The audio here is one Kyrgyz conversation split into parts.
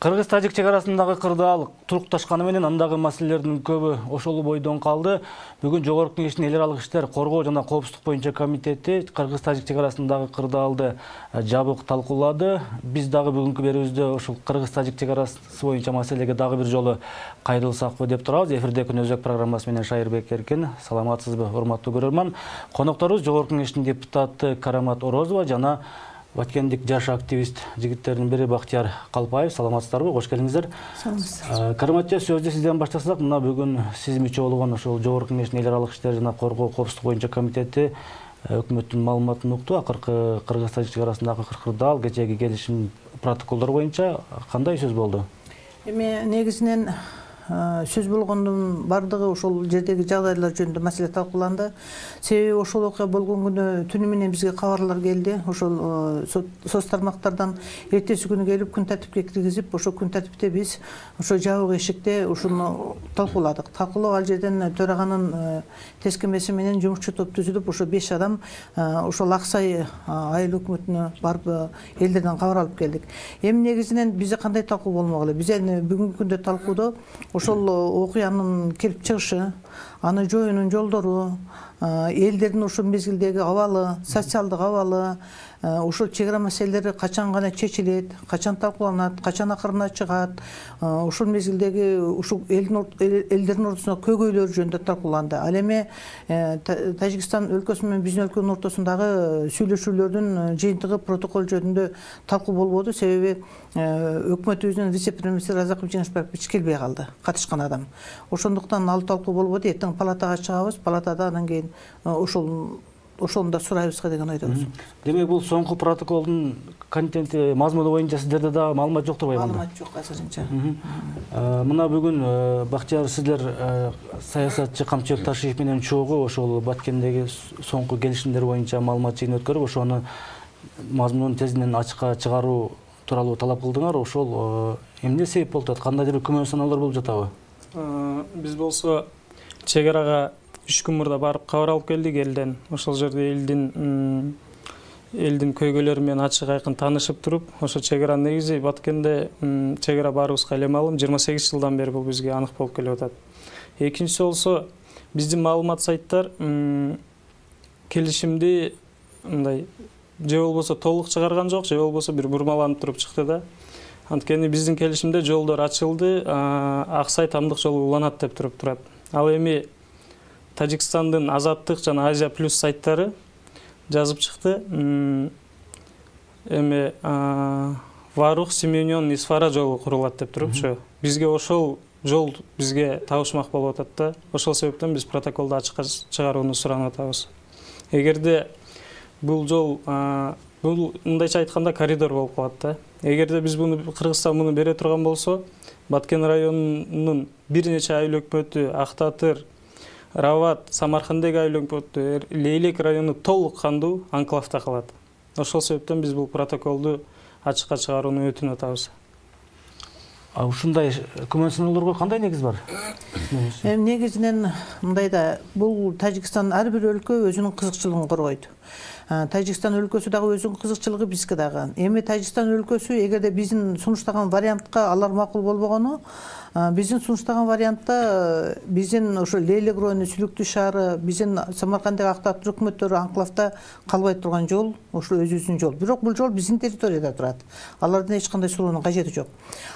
Кыргыз-Тажик чек арасындагы кырдаал турукташканы менен андагы маселелердин көбү ошол бойдон калды. Бүгүн Жогорку Кеңештин эл аралык иштер коргоо жана коопсуздук боюнча комитети Кыргыз-Тажик чек арасындагы кырдаалды жабык талкуулады. Биз дагы бүгүнкү берүүбүздө ошол Кыргыз-Тажик чек арасы боюнча маселеге дагы бир жолу кайрылсакпы деп турабыз. Эфирдеги өзөк программасы менен Шайырбек Эркин. Саламатсызбы, урматтуу көрөрман? Конокторубуз Жогорку Кеңештин депутаты Карамат Орозова жана Баткендик жаш активист жигиттердин бири Бактияр Калпаев. Саламатсыздарбы? Кош келиңиздер. Карамат же, сөздү сизден баштасак, мына бүгүн сиз мүчө болгон ошол Жогорку Кеңештин эл аралык иштер жана коргоо коопсуздук боюнча комитети өкмөттүн маалыматын укту. Акыркы Кыргыз-Тажик чек арасындагы кырдаал, кечээги келишим протоколдор боюнча кандай сөз болду? Эми негизинен сөз болгондун бардыгы ошол жердеги жагдайлар жөнүндө маселе талкууланды. Себеби ошол окуя болгон күнү түнү менен бизге кабарлар келди. Ошол соц тармактардан эртеси күнү келип күн тартипке киргизип, ошол күн тартипте биз ошо жабык эшикте ушуну талкууладык. Талкуулап ал жерден төраганын тескемеси менен жумушчу топ түзүлүп, ошо 5 адам ошол Аксай айыл өкмөтүнө барып элдерден кабар алып келдик. Эми негизинен бизде кандай талкуу болмок эле? Биз бүгүнкү күндө талкуудо ошол окуянын келип чыгышы, аны жоюунун жолдору, элдердин ошол мезгилдеги абалы, социалдык абалы, ошол чек ара маселелери качан гана чечилет, качан талкууланат, качан акырына чыгат, ошол мезгилдеги ушул элдердин ортосундагы көйгөйлөр жөнүндө талкууланды. Ал эми Тажикстан өлкөсү менен биздин өлкөнүн ортосундагы сүйлөшүүлөрдүн жыйынтыгы протокол жөнүндө талкуу болбоду. Себеби өкмөтүбүздүн вице-премьери Разаков Жеңишбаев ич келбей калды, катышкан адам. Ошондуктан ал талкуу болбоду. Эртең палатага чыгабыз, палатада анан кийин ошону да сурайбызга деген ойдобуз. Демек бул соңку протоколдун контенти, мазмуну боюнча сиздерде да маалымат жоктур байкалды? Маалымат жок азырынча. Мына бүгүн Бактияр, сиздер саясатчы Камчыбек Ташиев менен чогуу ошол Баткендеги соңку келишимдер боюнча маалымат жыйын өткөрүп, ошону мазмунун тезинен ачыкка чыгаруу тууралуу талап кылдыңар. Ошол эмне себеп болуп атат? Кандайдыр бир күмөн саноолор болуп жатабы? Биз болсо чек арага 3 күн мурда барып кабар алып келдик элден. Ошол жерде элдин көйгөйлөрү менен ачык айкын таанышып туруп, ошо чек ара негизи Баткенде чек ара баарыбызга эле маалым, 28 жылдан бери бул бизге анык болуп келип атат. Экинчиси болсо биздин маалымат сайттар келишимди мындай же болбосо толук чыгарган жок, же болбосо бир бурмаланып туруп чыкты да. Анткени биздин келишимде жолдор ачылды, Аксай тамдык жолу уланат деп туруп турат. Ал эми Тажикстандын Азаттык жана Азия Плюс сайттары жазып чыкты. Эми Варух, Семенён, Исфара жолу курулат деп турупчу. Бизге ошол жол бизге табышмак болуп атат да. Ошол себептен биз протоколду ачыкка чыгарууну суранып атабыз. Эгерде бул жол бул мындайча айтканда коридор болуп калат да. Эгерде биз Кыргызстан муну бере турган болсо, Баткен районунун бир нече айыл өкмөтү, Актатыр, Рават, Самаркандеги айыл өкмөтү, Лейлек району толук кандуу анклавда калат. Ошол себептен биз бул протоколду ачыкка чыгарууну өтүнүп атабыз. Ушундай күмөн саноолорго кандай негиз бар? Негизинен мындай да, бул Тажикстан ар бир өлкө өзүнүн кызыкчылыгын коргойт. Тажикстан өлкөсү дагы өзүнүн кызыкчылыгы бизге дагы. Эми Тажикстан өлкөсү эгерде биздин сунуштаган вариантка алар макул болбогону, биздин сунуштаган вариантта биздин ошо Лейлек району, Сүлүктүү шаары, биздин Самаркандагы Актатыр өкмөттөрү анклавда калбай турган жол, ошо өзүбүздүн жол. Бирок бул жол биздин территорияда турат. Алардын эч кандай суроонун кажети жок.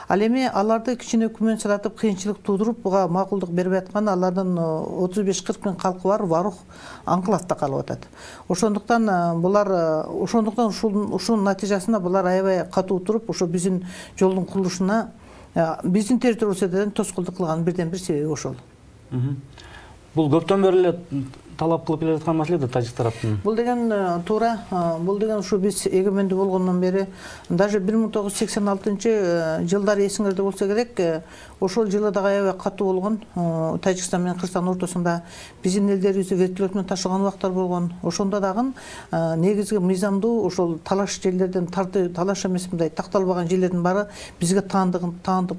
Ал эми аларды кичине күмөн салатып, кыйынчылык туудуруп, буга макулдук бербей аткан алардын 35-40 миң калкы бар Варух анклавда калып атат. Ошондуктан ушунун натыйжасында булар аябай катуу туруп, ошо биздин жолдун курулушуна биздин территориядан тоскоолдук кылган бирден бир себеби ошол. Бул көптөн бери эле талап кылып келе жаткан маселе да Тажик тараптын. Бул деген туура, бул деген ушу биз эгемендүү болгондон бери, даже 1986-жылдары эсиңерде болсо керек, ошол жылы дагы аябай катуу болгон. Тажикстан менен Кыргызстан ортосунда биздин элдерибизди вертолет менен ташыган убактар болгон. Ошондо дагы негизги мыйзамдуу ошол талаш жерлерден талаш эмес, мындай такталбаган жерлердин баары бизге таандык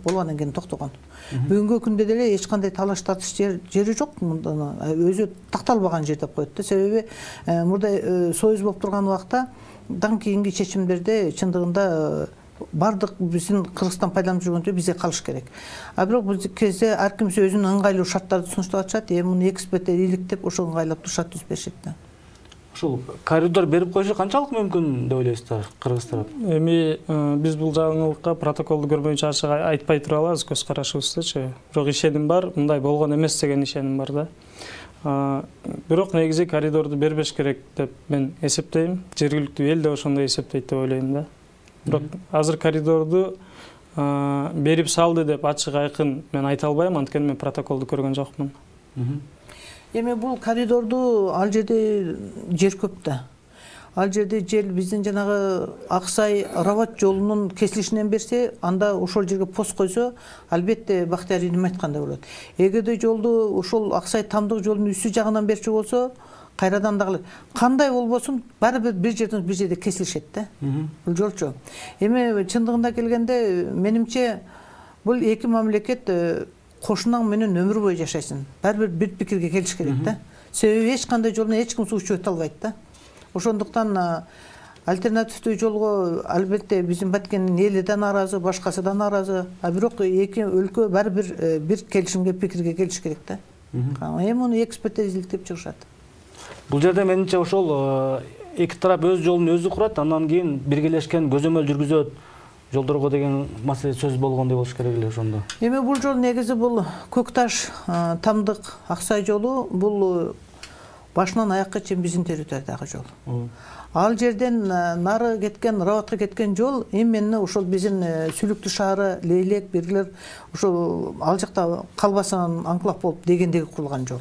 болуп анан кийин токтогон. Бүгүнкү күндө деле эч кандай талаш тартыш жери жок. Өзү такталбаган жер деп коет да. Себеби мурда союз болуп турган убакта дан кийинки чечимдерде чындыгында бардык биздин Кыргызстан пайдаланып жүргөндөй бизге калыш керек. А бирок бул кезде ар кимсе өзүнүн ыңгайлуу шарттарды сунуштап атышат. Эми муну эксперттер иликтеп ошо ыңгайлап турушат, түзүп беришет да. Ушул коридор берип коюшу канчалык мүмкүн деп ойлойсуздар кыргыз тарап? Эми биз бул жаңылыкка протоколду көрбөйүнчө ачык айтпай тура алабыз көз карашыбыздычы. Бирок ишеним бар, мындай болгон эмес деген ишеним бар да. Бирок негизи коридорду бербеш керек деп мен эсептейм. Жергиликтүү эл да ошондой эсептейт деп ойлойм да. Бирок азыр коридорду берип салды деп ачык айкын мен айта албайм, анткени мен протоколду көргөн жокмун. Эми бул коридорду ал жерде жер көп да. Ал жерде жер биздин жанагы Аксай Рабат жолунун кесилишинен берсе, анда ошол жерге пост койсо, албетте Бактияр Илим айткандай болот. Эгерде жолду ошол Аксай Тамдык жолунун үстү жагынан берчү болсо, кайрадан дагы кандай болбосун баары бир жерде кесилишет да. Бул жолчу. Эми чындыгында келгенде менимче бул эки мамлекет кошунаң менен өмүр бою жашайсың. Баары бир пикирге келиш керек да. Себеби эч кандай жолуна эч ким суу чөбөтө албайт да. Ошондуктан альтернативдүү жолго албетте биздин Баткендин эли да нааразы, башкасы да нааразы. А бирок эки өлкө баары бир келишимге, пикирге келиш керек да. Эми муну эксперттер изилтеп чыгышат. Бул жерде менимче ошол эки тарап өз жолун өзү курат, андан кийин биргелешкен көзөмөл жүргүзөт жолдорго деген маселе сөз болгондой болуш керек эле ошондо. Эми бул жол негизи бул Көкташ Тамдык Аксай жолу бул башынан аякка чейин биздин территориядагы жол. Ал жерден нары кеткен, Рабатка кеткен жол именно ошол биздин Сүлүктүү шаары, Лейлек, Бергилер ошол ал жакта калбасын анклав болуп дегендеги курулган жол.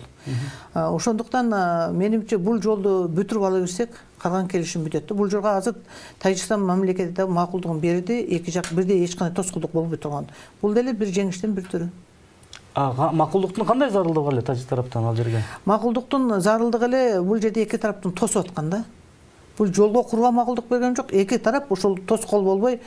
Ошондуктан менимче бул жолду бүтүрүп ала берсек, калган келишим бүтөт. Бул жолго азыр Тажикстан мамлекети да макулдугун берди, эки жак бирдей эч кандай тоскоолдук болбой турган. Бул деле бир жеңиштин бир түрү. Макулдуктун кандай зарылдыгы эле Тажик тараптан ал жерге? Макулдуктун зарылдыгы эле бул жерде эки тараптын тосуп аткан да. Бул жолго курууга макулдук берген жок. Эки тарап ошол тоскоол болбой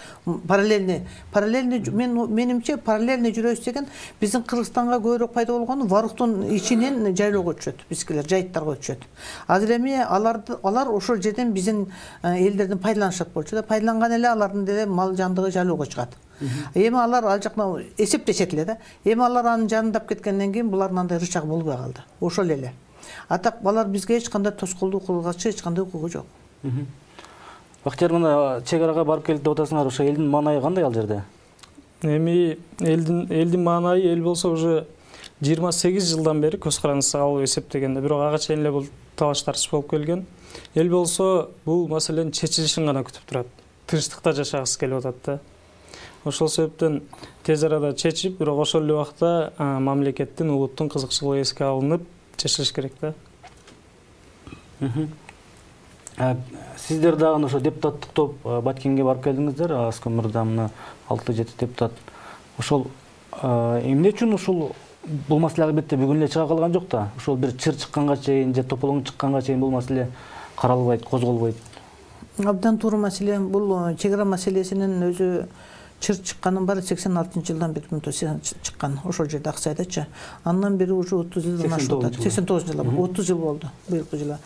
параллельный менимче параллельный жүрөбүз деген биздин Кыргызстанга көбүрөөк пайда болгону Варуктун ичинен жайлоого өтүшөт, бизкилер жайыттарга өтүшөт. Азыр эми алар ошол жерден биздин элдердин пайдаланышат болчу да. Пайдаланган эле алардын деле мал жандыгы жайлоого чыгат. Эми алар ал жактан эсептешет эле да. Эми алар аны жанындап кеткенден кийин булардын андай рычагы болбой калды. Ошол эле. Атак балар бизге эч кандай тоскоолдук кылгачы эч кандай укугу жок. Бактияр, мына чек арага барып келди деп атасыңар, ошо элдин маанайы кандай ал жерде? Эми элдин маанайы эл болсо уже 28 жылдан бери көз карандысы алып эсептегенде, бирок ага чейин эле бул талаш тартыш болуп келген. Эл болсо бул маселенин чечилишин гана күтүп турат. Тынчтыкта жашагысы келип атат да. Ошол себептен тез арада чечип, бирок ошол эле убакта мамлекеттин, улуттун кызыкчылыгы эске алынып чечилиш керек да. Сиздер дагы ошо депутаттык топ Баткенге барып келдиңиздер, Аскер мырза мына 6-7 депутат. Ошол эмне үчүн ушул бул маселе албетте бүгүн эле чыга калган жок да. Ошол бир чыр чыкканга чейин же тополоң чыкканга чейин бул маселе каралбайт, козголбойт. Абдан туура маселе. Бул чек ара маселесинин өзү чыр чыкканын баары 86-жылдан бери чыккан. Ошол жерде Аксайдачы. Андан бери уже 30 жылдан ашып атат. 89-жылда 30 жыл болду быйылкы жылы.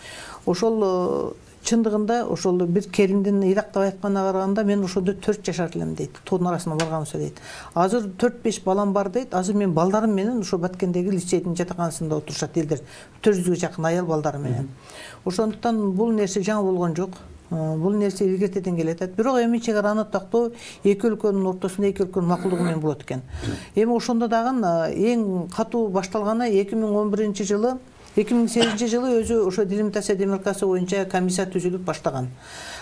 Ошол чындыгында ошол бир келиндин ыйлактап айтканына караганда мен ошондо 4 жашар элем дейт. Тоонун арасына барганымда дейт. Азыр 4-5 балам бар дейт. Азыр мен балдарым менен ошо Баткендеги лицейдин жатаканасында отурушат элдер. 400-гө жакын аял балдары менен. Ошондуктан бул нерсе жаңы болгон жок. Бул нерсе илгертеден келет. Бирок эми чек араны тактоо эки өлкөнүн ортосунда эки өлкөнүн макулдугу менен болот экен. Эми ошондо дагы эң катуу башталганы 2011-жылы 2008-жылы өзү ошо делимитация демаркация боюнча комиссия түзүлүп баштаган.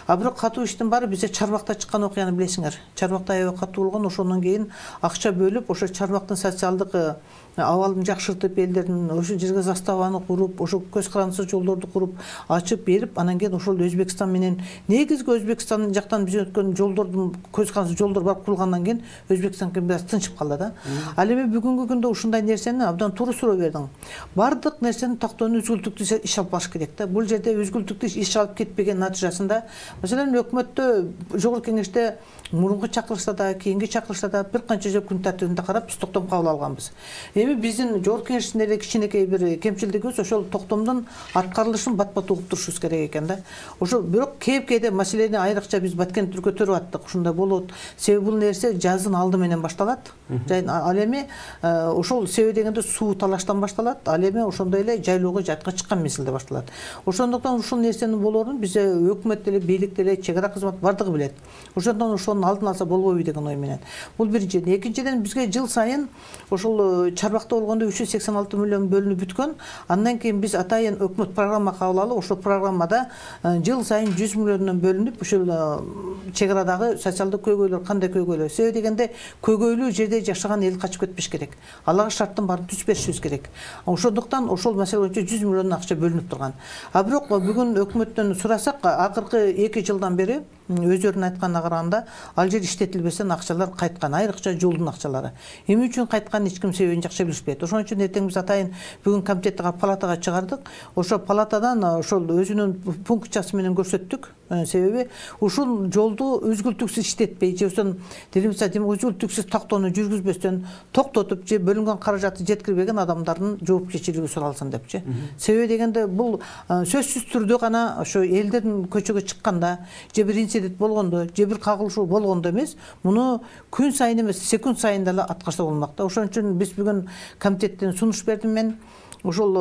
А бирок катуу иштин баары бизде Чарбакта чыккан окуяны билесиңер. Чарбакта аябай катуу болгон, ошондон кийин акча бөлүп, ошо Чарбактын социалдык абалын жакшыртып, элдердин ошол жерге заставаны куруп, ошо көз карандысыз жолдорду куруп, ачып берип, анан кийин ошол Өзбекстан менен негизги Өзбекстан жактан биз өткөн жолдордун көз карандысыз жолдор бар курулгандан кийин Өзбекстан бир аз тынчып калды да. Ал эми бүгүнкү күндө ушундай нерсени абдан туура суроо бердиң. Бардык нерсени тактоонун үзгүлтүктүү иш алып баш керек да. Бул жерде үзгүлтүктүү иш алып кетпеген натыйжасында Мәселен, өкмөттө жогорку кеңеште мурунку чакырылышта да, кийинки чакырылышта да бир канча жыл күн тартибинде карап биз токтом кабыл алганбыз. Эми биздин жогорку кеңештин эле кичинекей бир кемчилдигибиз ошол токтомдун аткарылышын бат-бат угуп турушубуз керек экен да. Ошо бирок кээде маселени айрыкча биз Баткенде көтөрүп аттык. Ушундай болот. Себеби бул нерсе жаздын алды менен башталат. Ал эми ошол себеби дегенде суу талаштан башталат. Ал эми ошондой эле жайлоого жатка чыккан мезгилде башталат. Ошондуктан ушул нерсенин болоорун бизе өкмөт деле, бийлик деле, чек ара кызмат бардыгы билет. Ошондон ошонун алдын алса болбойбу деген ой менен. Бул биринчиден. Экинчиден бизге жыл сайын ошол чарбакта болгондо 386 миллион бөлүнүп бүткөн. Андан кийин биз атайын өкмөт программа кабыл алып, ошол программада жыл сайын 100 миллиондон бөлүнүп, ошол чек арадагы социалдык көйгөйлөр кандай көйгөйлөр? Себеби дегенде көйгөйлүү жерде жашаган эл качып кетпеш керек. Аларга шарттын баарын түзүп беришибиз керек. Ошондуктан ошол маселе боюнча 100 миллион акча бөлүнүп турган. А бирок бүгүн өкмөттөн сурасак, акыркы 2 жылдан бери өздөрүнүн айтканына караганда ал жер иштетилбестен акчалар кайткан, айрыкча жолдун акчалары. Эмне үчүн кайтканын эч ким себебин жакшы билишпейт. Ошон үчүн эртең биз атайын бүгүн комитетке палатага чыгардык. Ошо палатадан ошол өзүнүн пунктчасы менен көрсөттүк. Себеби ушул жолду үзгүлтүксүз иштетпей, же үзгүлтүксүз токтоону жүргүзбөстөн токтотуп, же бөлүнгөн каражатты жеткирбеген адамдардын жоопкерчилиги суралсын депчи. Себеби дегенде бул сөзсүз түрдө гана ошо элдердин көчөгө чыкканда, же бир инцидент болгондо, же бир кагылышуу болгондо эмес, муну күн сайын эмес, секунд сайын деле аткарса болмок да. Ошон үчүн биз бүгүн комитеттен сунуш бердим мен. Ошол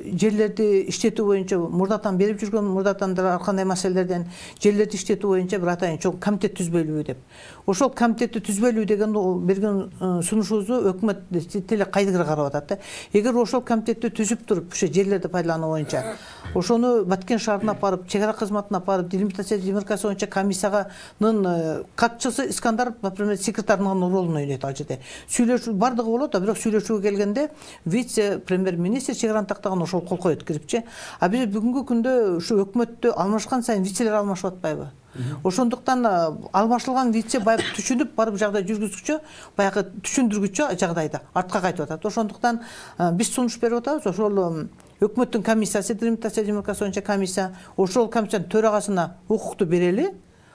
жерлерди иштетүү боюнча мурдатан берип жүргөн, мурдатан ар кандай маселелерден жерлерди иштетүү боюнча бир атайын чоң комитет түзбөйлүбү деп. Ошол комитетти түзбөйлүбү деген берген сунушубузду өкмөт деле кайдыгыр карап атат да. Эгер ошол комитетти түзүп туруп, ошо жерлерди пайдалануу боюнча ошону Баткен шаарына апарып, чек ара кызматына апарып, делимитация демаркация боюнча комиссиянын катчысы Искандаров, например, секретарынын ролун ойнойт ал жерде. Сүйлөшүү бардыгы болот, а бирок сүйлөшүүгө келгенде вице-премьер-министр чек араны тактаган ошол кол коет кирип. А биз бүгүнкү күндө ушу өкмөттө алмашкан сайын вицелер алмашып атпайбы? Ошондуктан алмашылган вице баягы түшүнүп барып жагдай жүргүзгүчө, баягы түшүндүргүчө жагдайда артка кайтып атат. Ошондуктан биз сунуш берип атабыз. Ошол өкмөттүн комиссиясы, делимитация демаркация боюнча комиссия, ошол комиссиянын төрагасына укукту берели.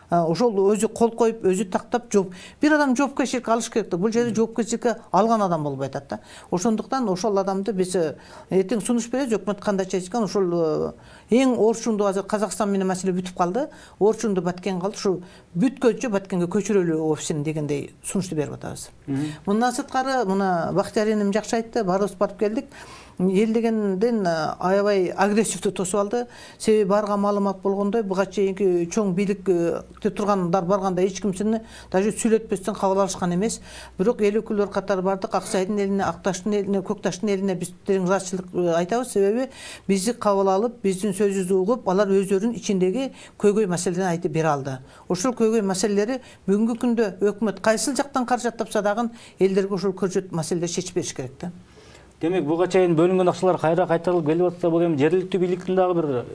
Ошол өзү кол коюп, өзү тактап жооп. Бир адам жоопкерчиликке алыш керек да. Бул жерде жоопкерчиликке алган адам болбой атат да. Ошондуктан ошол адамды биз эртең сунуш беребиз, өкмөт кандай чечкен, ошол эң орчунду азыр Казакстан менен маселе бүтүп калды. Орчунду Баткен калды. Ушу бүткөнчө Баткенге көчүрөлү офисин дегендей сунушту берип атабыз. Мындан сырткары мына Бактияр энем жакшы айтты, баарыбыз барып келдик. Эл дегенден аябай агрессивдүү тосуп алды. Себеби барга маалымат болгондой, буга чейинки чоң бийликте тургандар барганда эч кимсини даже сүйлөтпөстөн кабыл алышкан эмес. Бирок эл өкүлдөр катары бардык, Аксайдын элине, Акташтын элине, Көкташтын элине биз ыраазычылык айтабыз. Себеби бизди кабыл алып, биздин сөзүбүздү угуп, алар өздөрүнүн ичиндеги көйгөй маселени айтып бере алды. Ошол көйгөй маселелери бүгүнкү күндө өкмөт кайсыл жактан каражат тапса дагы элдерге ошол көчөт маселелерди чечип бериш керек да. Демек, буга чейин бөлүнгөн акчалар кайра кайтарылып келип атса, бул эми жергиликтүү бийликтин дагы бир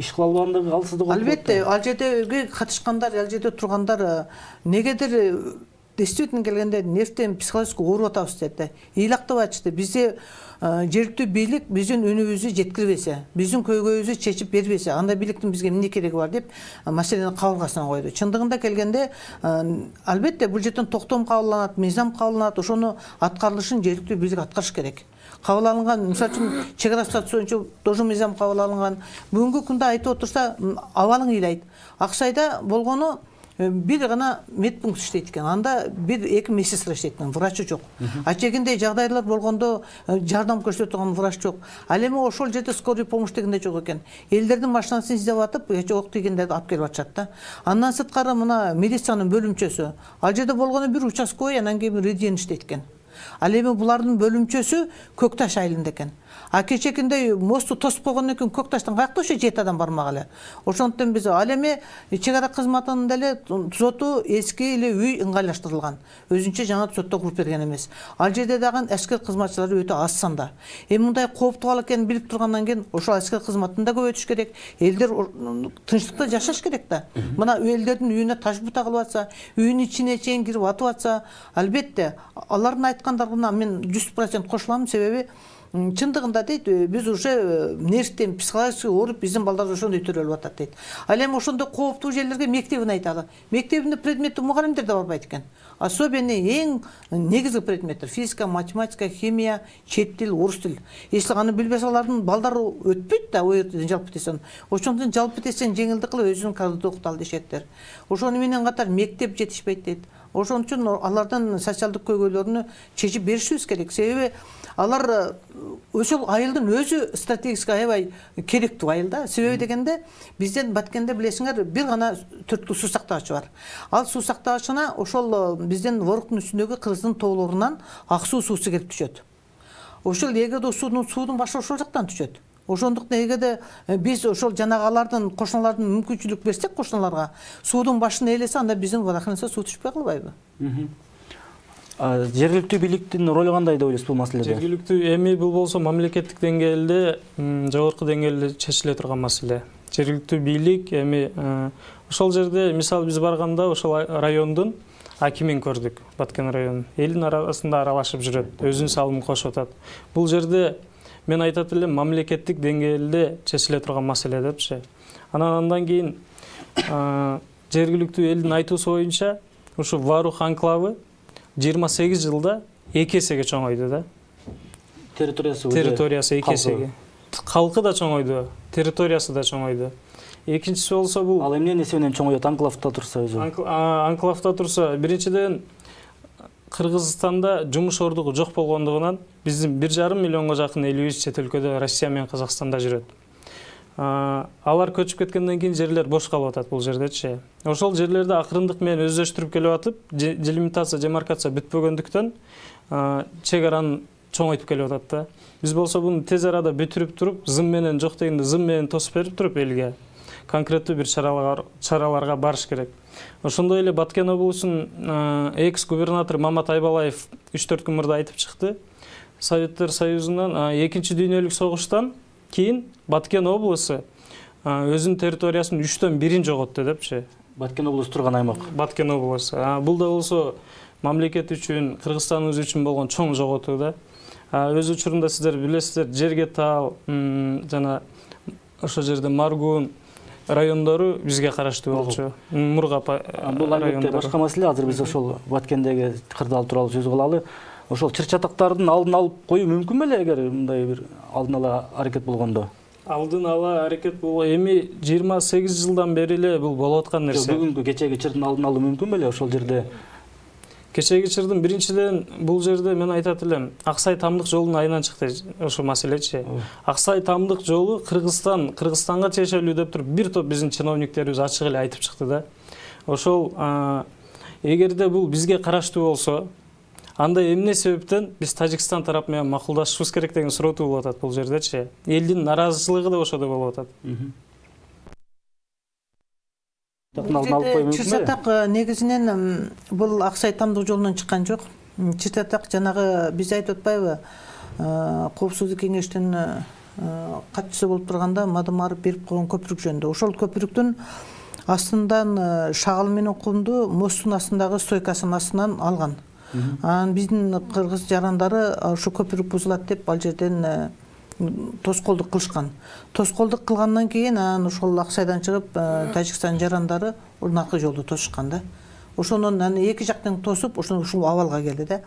иш кыла албагандыгы, алсыздыгы. Албетте, ал жердеги катышкандар, ал жерде тургандар негедир действительно келгенде нервтен психологически ооруп атабыз деди. Ыйлактап айтышты. Бизде жергиликтүү бийлик биздин үнүбүздү жеткирбесе, биздин көйгөйүбүздү чечип бербесе, анда бийликтин бизге эмне кереги бар деп маселени кабыргасына койду. Чындыгында келгенде, албетте бул жерден токтом кабылданат, мыйзам кабылданат, ошону аткарылышын жергиликтүү бийлик аткарыш керек. Кабыл алынган, мисалы үчүн чек ара статусу боюнча тоже мыйзам кабыл алынган. Бүгүнкү күндө айтып отурса, абалың ыйлайт. Аксайда болгону бир гана медпункт иштейт экен. Анда бир-эки медсестра иштейт экен, врачы жок. Ачегиндей жагдайлар болгондо жардам көрсөтө турган врач жок. Ал эми ошол жерде скорый помощь дегенде жок экен. Элдердин машинасын издеп атып, ок тийгендерди алып келип атышат да. Андан сырткары мына милициянын бөлүмчөсү. Ал жерде болгону бир участковый, анан кийин бир ридиен иштейт экен. Ал эми булардын бөлүмчөсү Көкташ айылында экен. А кечекиндей мосту тосуп койгондон кийин Көкташтан каякта ошо 7 адам бармак эле. Ошондон биз ал эми чек ара кызматынын деле зоту эски эле үй ыңгайлаштырылган. Өзүнчө жаңа зотто куруп берген эмес. Ал жерде дагы аскер кызматчылары өтө аз санда. Эми мындай кооптуу кал экенин билип тургандан кийин ошол аскер кызматын да көбөйтүш керек. Элдер тынчтыкта жашаш керек да. Мына элдердин үйүнө таш бута кылып атса, үйүнүн ичине чейин кирип атып атса, албетте алардын айткандарына мен 100% кошулам. Себеби чындыгында дейт биз уже нервтен психологически ооруп биздин балдар ошондой төрөлүп атат дейт. Ал эми ошондой кооптуу жерлерге мектебин айталы. Мектебинде предметти мугалимдер да барбайт экен. Особенно эң негизги предметтер физика, математика, химия, чет тил, орус тил. Если аны билбесе алардын балдары өтпөйт да ой жерден жалпы тесен. Ошондон жалпы тесен жеңилдик кылып өзүнүн кадырды окуталы дешеттер. Ошону менен катар мектеп жетишпейт дейт. Ошон үчүн алардын социалдык көйгөйлөрүнү чечип беришибиз керек. Себеби алар ошол айылдын өзү стратегически аябай керектүү айыл да. Себеби дегенде бизден Баткенде билесиңер бир гана төрттүү суу сактагычы бар. Ал суу сактагычына ошол бизден Воруктун үстүндөгү Кыргыздын тоолорунан ак суу суусу келип түшөт. Ошол эгерде суудун башы ошол жактан түшөт. Ошондуктан эгерде биз ошол жанагы алардын кошуналардын мүмкүнчүлүк берсек кошуналарга суудун башын ээлесе, анда биздин водохранилищеде суу түшпөй калбайбы? Жергиликтүү бийликтин ролу кандай деп ойлойсуз бул маселеде? Жергиликтүү эми бул болсо мамлекеттик деңгээлде, жогорку деңгээлде чечиле турган маселе. Жергиликтүү бийлик эми ошол жерде мисалы биз барганда ошол райондун акимин көрдүк, Баткен районунун. Элдин арасында аралашып жүрөт, өзүнүн салымын кошуп атат. Бул жерде мен айтат элем мамлекеттик деңгээлде чечиле турган маселе депчи. Андан кийин жергиликтүү элдин айтуусу боюнча ушу Варух анклавы 28 жылда 2 эсеге чоңойду да. Территориясы 2 эсеге. Калкы да чоңойду, территориясы да чоңойду. Экинчиси болсо бул ал эмне эсебинен чоңойот анклавда турса өзү? Анклавда турса, биринчиден Кыргызстанда жумуш ордугу жок болгондугунан биздин 1,5 миллионго жакын элибиз чет өлкөдө Россия менен Казакстанда жүрөт. Алар көчүп кеткенден кийин жерлер бош калып атат бул жердечи. Ошол жерлерди акырындык менен өздөштүрүп келип атып, делимитация, демаркация бүтпөгөндүктөн чек араны чоңойтуп келип атат да. Биз болсо буну тез арада бүтүрүп туруп, зым менен жок дегенде зым менен тосуп берип туруп элге конкреттүү бир чараларга барыш керек. Ошондой эле Баткен облусунун экс-губернатору Мамат Айбалаев 3-4 күн мурда айтып чыкты. Советтер Союзунан 2-чи дүйнөлүк согуштан кийин Баткен облусу өзүнүн территориясынын 3/1 жоготту депчи. Баткен облусу турган аймак. Баткен облусу. Бул да болсо мамлекет үчүн, Кыргызстаныбыз үчүн болгон чоң жоготуу да. Өз учурунда сиздер билесиздер, Жергетал жана ошол жерде Маргун райондору бизге караштуу болчу. Мургап райондору. Башка маселе, азыр биз ошол Баткендеги кырдаал тууралуу сөз кылалы. Ошол чыр-чатактардын алдын алып коюу мүмкүн беле эгер мындай бир алдын ала аракет болгондо? Алдын ала аракет эми 28 жылдан бери эле бул болуп аткан нерсе. Бүгүнкү кечеги чырдын алдын алуу мүмкүн беле ошол жерде? Кечеги чырдын биринчиден бул жерде мен айтат элем, Аксай Тамдык жолунун айынан чыкты ошо маселечи. Аксай Тамдык жолу Кыргызстанга тиешелүү деп туруп бир топ биздин чиновниктерибиз ачык эле айтып чыкты да. Ошол эгерде бул бизге караштуу болсо, анда эмне себептен биз Тажикстан тарап менен макулдашышыбыз керек деген сурооту болуп атат бул жердечи. Элдин наразычылыгы да ошодо болуп атат. Чыр-чатак негизинен бул Аксай Тамдык жолунан чыккан жок. Чыр-чатак жанагы биз айтып атпайбы, Коопсуздук кеңештин катчысы болуп турганда Мадымаров берип койгон көпүрүк жөнүндө. Ошол көпүрүктүн астынан шагал менен кумду мосттун астындагы стойкасынын астынан алган. Биздин кыргыз жарандары ошо көпүрүк бузулат деп ал жерден тоскоолдук кылышкан. Тоскоолдук кылгандан кийин ошол Аксайдан чыгып Тажикстан жарандары наркы жолду тосушкан да. Ошондон эки жактан тосуп ушул абалга келди да.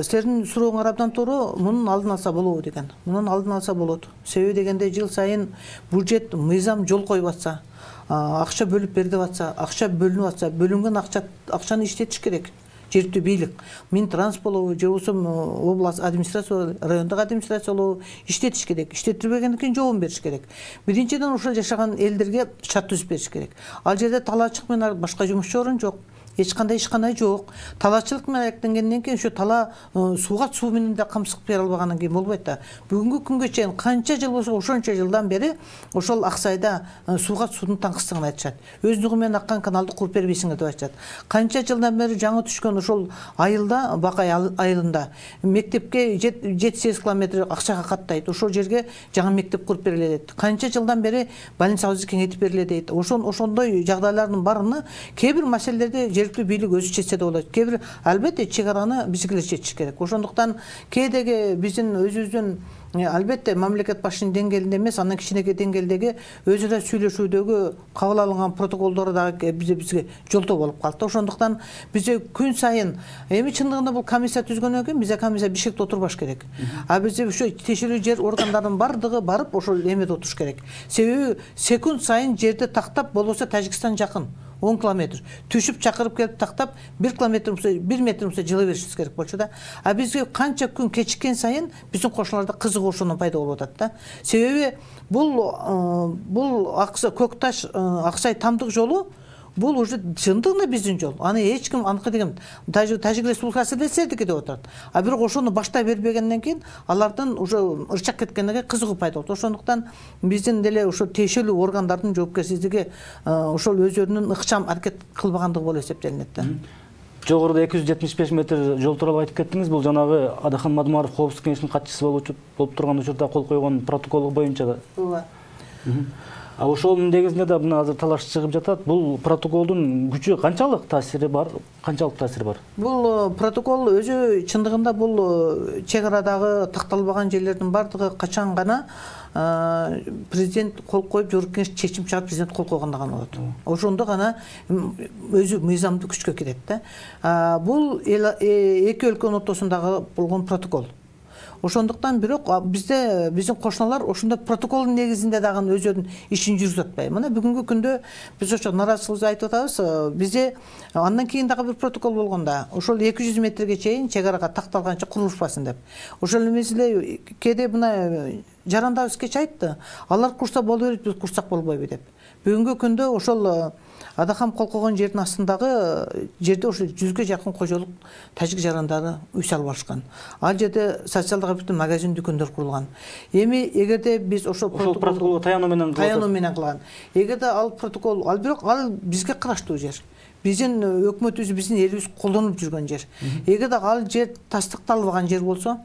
Силердин сурооңор абдан туура, мунун алдын алса болобу деген. Мунун алдын алса болот. Себеби дегенде жыл сайын бюджет мыйзам жол коюп атса, акча бөлүп берип атса, акча бөлүнүп атса, бөлүнгөн акчаны иштетиш керек. Жергиликтүү бийлик, Минтранс болобу, же болбосо область администрация, райондук администрация болобу иштетиш керек. Иштеттирбегенден кийин жообун бериш керек. Биринчиден ошол жашаган элдерге шарт түзүп бериш керек. Ал жерде талаачылык менен башка жумушчу орун жок. Эч кандай ишкана жок. Талаачылык менен алектенгенден кийин ошо тала сууга суу менен да камсыз бере албагандан кийин болбойт да. Бүгүнкү күнгө чейин канча жыл болсо ошончо жылдан бери ошол Аксайда сууга суунун таңкыстыгын айтышат. Өздүгү менен аккан каналды куруп бербейсиңер деп айтышат. Канча жылдан бери жаңы түшкөн ошол айылда, Бакай айылында мектепке 7-8 километр акчага каттайт. Ошол жерге жаңы мектеп куруп бериле дейт. Канча жылдан бери больницабызды кеңейтип бериле дейт. Ошондой жагдайлардын барыны кээ бир маселелерде жергиликтүү бийлик өзү чечсе да болот. Кээ бир албетте чек араны бизгилер чечиш керек. Ошондуктан кээдеги биздин өзүбүздүн албетте мамлекет башчынын деңгээлинде эмес, андан кичинекей деңгээлдеги өзү да сүйлөшүүдөгү кабыл алынган протоколдору дагы бизге жолтоо болуп калды. Ошондуктан бизде күн сайын эми чындыгында бул комиссия түзгөндөн кийин бизде комиссия Бишкекте отурбаш керек. А бизде ушу тиешелүү жер органдарынын бардыгы барып ошол эмеде отуруш керек. Себеби секунд сайын жерди тактап, болбосо Тажикстан жакын 10 километр. Түшүп чакырып келип тактап 1 километр болсо 1 метр болсо жылы беришибиз керек болчу да. А бизге канча күн кечиккен сайын биздин кошуналарда кызыгуу ошондон пайда болуп атат да. Себеби бул Көкташ Аксай Тамдык жолу бул уже чындыгында биздин жол. Аны эч ким анкы деген Тажик Республикасы десердики деп отурат. А бирок ошону баштай бербегенден кийин алардын уже ырчак кеткендеги кызыгуу пайда болот. Ошондуктан биздин деле ошо тиешелүү органдардын жоопкерчилиги ошол өздөрүнүн ыкчам аракет кылбагандыгы болуп эсептелинет да. Жогоруда 275 метр жол тууралуу айтып кеттиңиз. Бул жанагы Адахан Мадумаров коопсуздук кеңешинин катчысы болуп турган учурда кол койгон протокол боюнча да. Ооба. А ошонун негизинде да мына азыр талаш чыгып жатат. Бул протоколдун күчү канчалык таасири бар? Бул протокол өзү чындыгында бул чек арадагы такталбаган жерлердин бардыгы качан гана президент кол коюп, жогорку кеңеш чечим чыгарып президент кол койгондо гана болот. Ошондо гана өзү мыйзамдуу күчкө кирет да. Бул эки өлкөнүн ортосундагы болгон протокол. Ошондуктан бирок биздин кошуналар ошондой протоколдун негизинде дагы өздөрүнүн ишин жүргүзүп атпайбы. Мына бүгүнкү күндө биз ошо наразычылыгыбызды айтып атабыз. Бизде андан кийин дагы бир протокол болгондо ошол 200 метрге чейин чек арага такталганча курушпасын деп. Ошол эмес эле кээде мына жарандабыз кеч айтты. Алар курса боло берет, биз курсак болбойбу деп. Бүгүнкү күндө ошол Адахан кол койгон жердин астындагы жерде ошо 100ге жакын кожолук тажик жарандары үй салып алышкан. Ал жерде социалдык объекттин магазин дүкөндөр курулган. Эми эгерде биз ошол протоколду таянуу менен кылган. Эгерде ал протокол, бирок ал бизге караштуу жер. Биздин өкмөтүбүз, биздин элибиз колдонуп жүргөн жер. Эгерде ал жер тастыкталбаган жер болсо,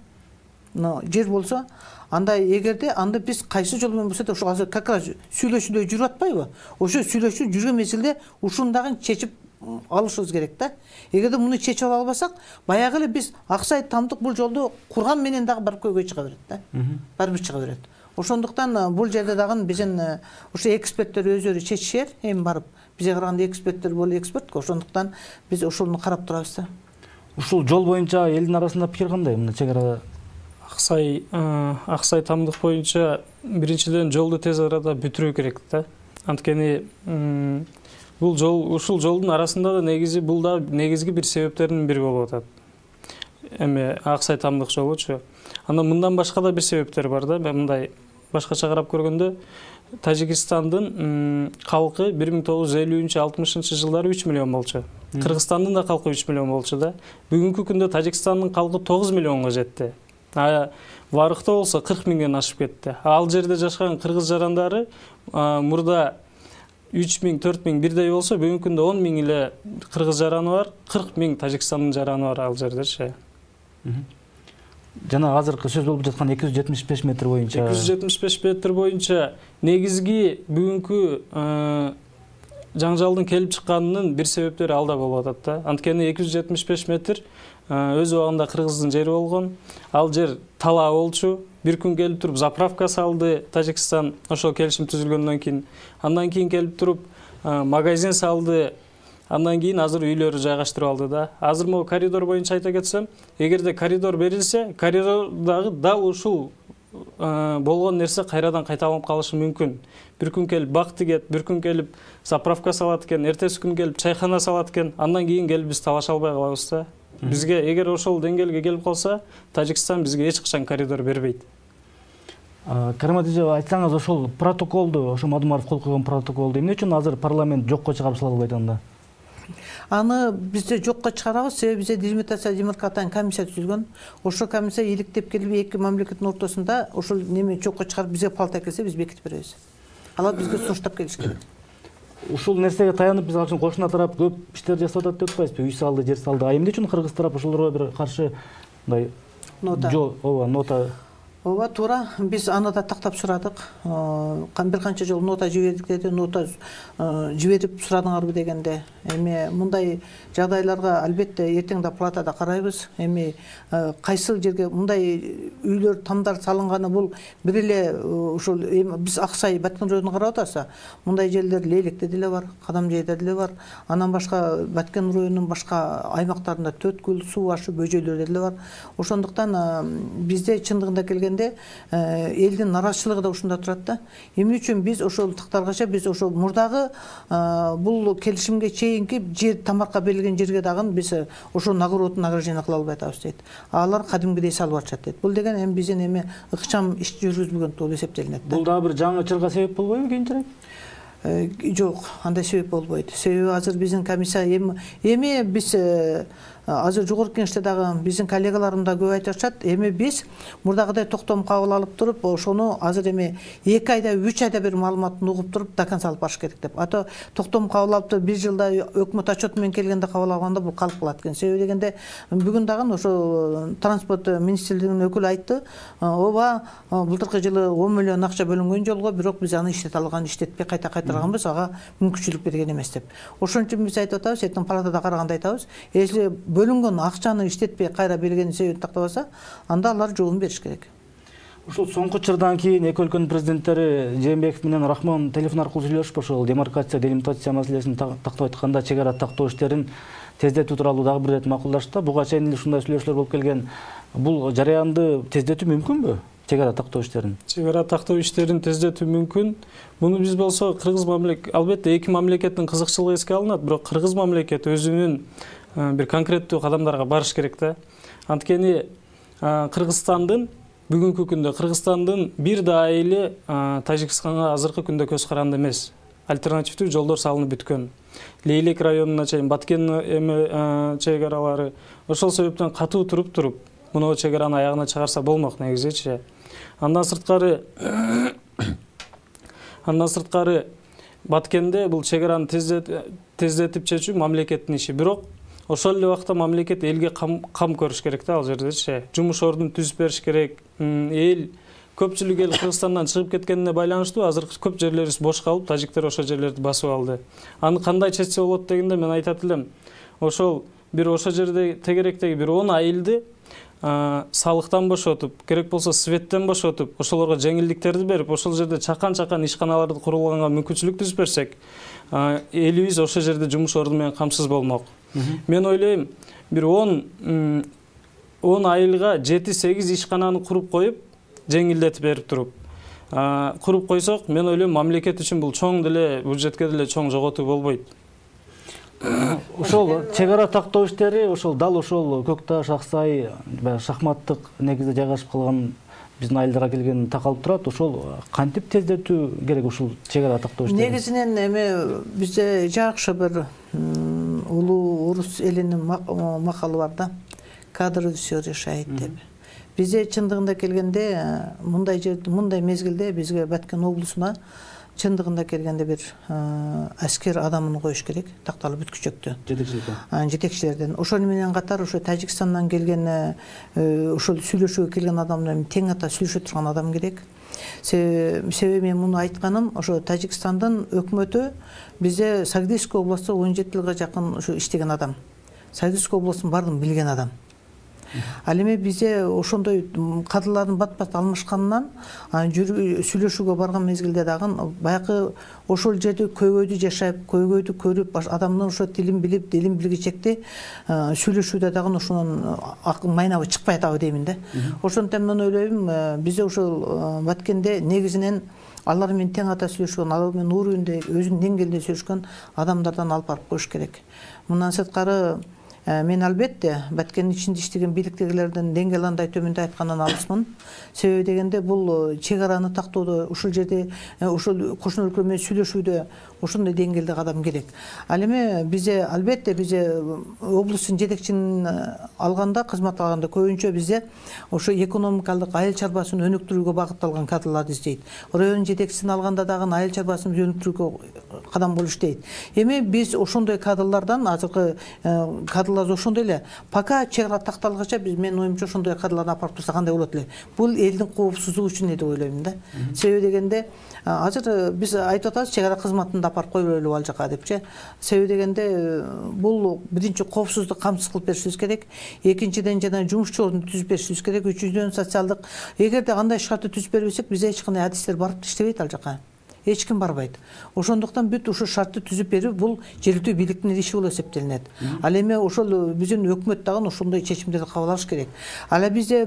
анда эгерде анда биз кайсы жол менен болсо да ошо азыр как раз сүйлөшүүдө жүрүп атпайбы? Ошо сүйлөшүү жүргөн мезгилде ушуну дагы чечип алышыбыз керек да. Эгерде муну чечип албасак, баягы эле биз Аксай Тамдык бул жолду курган менен дагы барып көйгөй чыга берет да. Барып чыга берет. Ошондуктан бул жерде дагы биздин ошо эксперттер өздөрү чечишер, эми барып бизге караганда эксперттер бул экспертко, ошондуктан биз ошону карап турабыз да. Ушул жол боюнча элдин арасында пикир кандай? Мына чек арада Аксай Тамдык боюнча биринчиден жолду тез арада бүтүрүү керек да. Анткени ушул жолдун арасында да негизги бир себептердин бири болуп атат. Эми Аксай Тамдык жолучу. Андан мындан башка да бир себептер бар да. Мындай башкача карап көргөндө Тажикстандын калкы 1950-60 жылдары 3 миллион болчу. Кыргызстандын да калкы 3 миллион болчу да. Бүгүнкү күндө Тажикстандын калкы 9 миллионго жетти. Варыкта болсо 40 миңден ашып кетти. Ал жерде жашаган кыргыз жарандары мурда 3 миң, 4 миң бирдей болсо, бүгүнкү күндө 10 миң эле кыргыз жараны бар, 40 миң Тажикстандын жараны бар ал жердечи. Жана азыркы сөз болуп жаткан 275 метр боюнча. 275 метр боюнча негизги бүгүнкү жаңжалдын келип чыкканынын бир себептери алда болуп атат да. Анткени 275 метр өз убагында кыргыздын жери болгон. Ал жер талаа болчу. Бир күн келип туруп заправка салды Тажикстан, ошол келишим түзүлгөндөн кийин. Андан кийин келип туруп магазин салды. Андан кийин азыр үйлөрү жайгаштырып алды да. Азыр могу коридор боюнча айта кетсем, эгерде коридор берилсе, коридордагы дал ушул болгон нерсе кайрадан кайталанып калышы мүмкүн. Бир күн келип бак тигет, бир күн келип заправка салат экен, эртеси күн келип чайхана салат экен, андан кийин келип биз талаша албай калабыз да. Бизге эгер ошол деңгээлге келип калса, Тажикстан бизге эч качан коридор бербейт. Карим Адижев, айтсаңыз ошол протоколду, ошо Мадумаров кол койгон протоколду эмне үчүн азыр парламент жокко чыгарып сала албайт анда? Аны бизде жокко чыгарабыз, себеби бизде делимитация демаркатан комиссия түзүлгөн. Ошол комиссия иликтеп келип эки мамлекеттин ортосунда ошол неме жокко чыгарып бизге палата келсе биз бекитип беребиз. Алар бизге сунуштап келиш керек. Ушул нерсеге таянып биз алчын кошуна тарап көп иштер жасап атат деп атпайбызбы? Үй салды, жер салды. А эмне үчүн кыргыз тарап ошолорго бир каршы мындай нота Ооба туура, биз аны да тактап сурадык. Бир канча жолу нота жибердик деди, нота жиберип сурадыңарбы дегенде, эми мындай жагдайларга албетте эртең да палатада карайбыз. Эми кайсыл жерге мындай үйлөр, тамдар салынганы бул бир эле ушул биз Аксай Баткен районуна карап атабыз. Мындай жерлер Лейлекте деле бар, Кадамжайда деле бар. Анан башка Баткен районунун башка аймактарында Төткүл, Суу Ашы, Бөжөйлөрдө деле бар. Ошондуктан бизде чындыгында келгенде элдин нараачылыгы да ушунда турат да. Эмне үчүн биз ошол тактаргача биз ошол мурдагы бул келишимге чейинки жер тамакка берилген жерге дагы биз ошол награждение кыла албай атабыз дейт. Алар кадимгидей салып атышат дейт. Бул деген эми биздин эми ыкчам иш жүргүзүлгөн болуп эсептелинет да. Бул дагы бир жаңы чырга себеп болбойбу кийинчерээк? Жок, андай себеп болбойт. Себеби азыр биздин комиссия эми биз азыр жогорку кеңеште дагы биздин коллегаларым да көп айтып атышат. Эми биз мурдагыдай токтом кабыл алып туруп, ошону азыр эми 2 айда, 3 айда бир маалыматын угуп туруп до конца алып барыш керек деп. Ата токтом кабыл алып туруп 1 жылда өкмөт отчету менен келгенде кабыл алганда бул калып калат экен. Себеби дегенде бүгүн дагы ошо транспорт министрлигинин өкүлү айтты. Ооба, былтыркы жылы 10 миллион акча бөлүнгөн жолго, бирок биз аны иштете алган, иштетпей кайта кайтарганбыз, ага мүмкүнчүлүк берген эмес деп. Ошон үчүн биз айтып атабыз, эртең палатада караганда айтабыз. Если бөлүнгөн акчаны иштетпей кайра бергенин себебин тактабаса, анда алар жообун бериш керек. Ушул соңку чырдан кийин эки өлкөнүн президенттери Жээнбеков менен Рахмон телефон аркылуу сүйлөшүп, ошол демаркация, делимитация маселесин тактап айтканда чек ара тактоо иштерин тездетүү тууралуу дагы бир рет макулдашты. Буга чейин эле ушундай сүйлөшүүлөр болуп келген. Бул жараянды тездетүү мүмкүнбү? Чек ара тактоо иштерин. Чек ара тактоо иштерин тездетүү мүмкүн. Муну биз болсо кыргыз мамлекет, албетте эки мамлекеттин кызыкчылыгы эске алынат, бирок кыргыз мамлекети өзүнүн бир конкреттүү кадамдарга барыш керек да. Анткени Кыргызстандын бүгүнкү күндө Кыргызстандын бир да айылы Тажикстанга азыркы күндө көз каранды эмес. Альтернативдүү жолдор салынып бүткөн. Лейлек районуна чейин Баткен чек аралары ошол себептен катуу туруп муну чек араны аягына чыгарса болмок негизичи. Андан сырткары Баткенде бул чек араны тездетип чечүү мамлекеттин иши. Бирок ошол эле убакта мамлекет элге кам көрүш керек да ал жердечи. Жумуш ордун түзүп бериш керек. Эл көпчүлүк эл Кыргызстандан чыгып кеткенине байланыштуу азыр көп жерлерибиз бош калып, тажиктер ошол жерлерди басып алды. Аны кандай чечсе болот дегенде мен айтат элем, ошол жерде тегеректеги бир 10 айылды салыктан бошотуп, керек болсо светтен бошотуп, ошолорго жеңилдиктерди берип, ошол жерде чакан ишканаларды курулганга мүмкүнчүлүк түзбөсөк, элибиз ошол жерде жумуш орду менен камсыз болмок. Мен ойлойм, бир 10 айылга 7-8 ишкананы куруп коюп, жеңилдетип берип туруп, куруп койсок, мен ойлойм, мамлекет үчүн бул чоң деле бюджетке деле чоң жоготуу болбойт. Ошол чек ара тактоо иштери дал ошол Көкташ, Аксай, шахматтык негизде жайгашып калган биздин айылдарга келген такалып турат. Ошол кантип тездетүү керек ушул чек ара тактоо иштерин? Негизинен эми бизде жакшы бир улуу орус элинин макалы бар да. Кадры всё решает деп. Бизде чындыгында келгенде мындай мезгилде бизге Баткен облусуна чындыгында келгенде бир аскер адамын коюш керек, такталып бүткүчөктү. Жетекчилерден. Ошону менен катар ошо Тажикстандан келген ошол сүйлөшүүгө келген адамдар тең ата сүйлөшө турган адам керек. Себеби мен муну айтканым, ошо Тажикстандын өкмөтү бизде Сагдийский областта 17 жылга жакын ошо иштеген адам. Сагдийский областын баардыгын билген адам. Ал эми бизде ошондой кадрлардын бат-бат алмашканынан сүйлөшүүгө барган мезгилде дагы баягы ошол жерде көйгөйдү жашап, көйгөйдү көрүп, адамдын ошо тилин билип, дилин билгичекти сүйлөшүүдө дагы ошонун майнабы чыкпай атабы деймин да. Ошондон мен ойлойм, бизде ошол Баткенде негизинен алар менен тең ата сүйлөшкөн, алар менен уровенде өзүнүн деңгээлинде сүйлөшкөн адамдардан алып барып коюш керек. Мындан сырткары мен албетте Баткендин ичинде иштеген бийликтегилердин деңгээл андай төмөндө айткандан алысмын. Себеби дегенде бул чек араны тактоодо ушул жерде ошол кошуна өлкө менен сүйлөшүүдө ошондой деңгээлде кадам керек. Ал эми бизде албетте облустун жетекчисин алганда, кызмат алганда көбүнчө бизде ошо экономикалык айыл чарбасын өнүктүрүүгө багытталган кадрларды издейт. Район жетекчисин алганда дагы айыл чарбасын өнүктүрүүгө кадам болуп иштейт. Эми биз ошондой кадрлардан азыркы кырлар ошондой эле. Пока чек ара такталгача биз менин оюмча ошондой кырларны апарып турса кандай болот эле. Бул элдин коопсуздугу үчүн деп ойлойм да. Себеби дегенде азыр биз айтып атабыз чек ара кызматында апарып койбойлу ал жака депчи. Себеби дегенде бул биринчи коопсуздук камсыз кылып беришибиз керек. Экинчиден жана жумушчу ордун түзүп беришибиз керек. Үчүнчүдөн социалдык. Эгерде кандай шартты түзүп бербесек, биз эч кандай адистер барып иштебейт ал жака. Эч ким барбайт. Ошондуктан бүт ушу шартты түзүп берүү бул жергиликтүү бийликтин иши болуп эсептелинет. Ал эми ошол биздин өкмөт дагы ошондой чечимдерди кабыл алыш керек. Ала бизде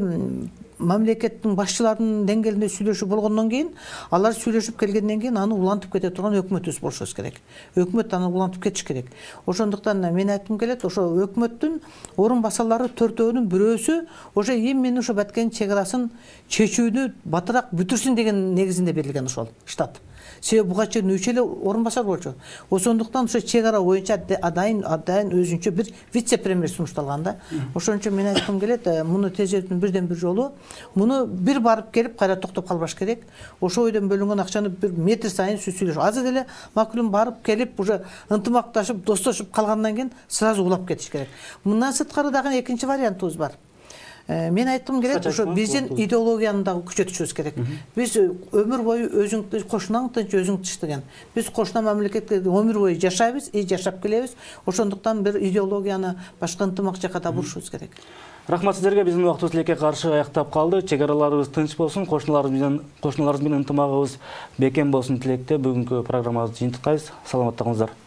мамлекеттин башчыларынын деңгээлинде сүйлөшүү болгондон кийин, алар сүйлөшүп келгенден кийин аны улантып кете турган өкмөтүбүз болушубуз керек. Өкмөт аны улантып кетиш керек. Ошондуктан мен айткым келет, ошо өкмөттүн орун басарлары төртөөнүн бирөөсү ошо именно ошо Баткен чек арасын чечүүнү батыраак бүтүрсүн деген негизинде берилген ошол штат. Себеби буга чейин 3 эле орун басар болчу. Ошондуктан ошо чек ара боюнча адайын өзүнчө бир вице-премьер сунушталган да. Ошон үчүн мен айткым келет, муну тезирээк бирден бир жолу муну бир барып келип кайра токтоп калбаш керек. Ошо бойдон бөлүнгөн акчаны бир метр сайын сүйлөшүп. Азыр деле макулум барып келип уже ынтымакташып, достошуп калгандан кийин сразу улап кетиш керек. Мындан сырткары дагы экинчи вариантыбыз бар. Мен айткым келет, ошо биздин идеологияны дагы күчөтүшүбүз керек. Биз өмүр бою өзүңдү кошунаң тынч өзүң тыш деген. Биз кошуна мамлекетте өмүр бою жашайбыз, жашап келебиз. Ошондуктан бир идеологияны башка ынтымак жака да бурушубуз керек. Рахмат сиздерге. Биздин убактыбыз элекке каршы аяктап калды. Чек араларыбыз тынч болсун, кошуналарыбыз менен ынтымагыбыз бекем болсун тилекте бүгүнкү программабызды жыйынтыктайбыз. Саламатта калыңыздар.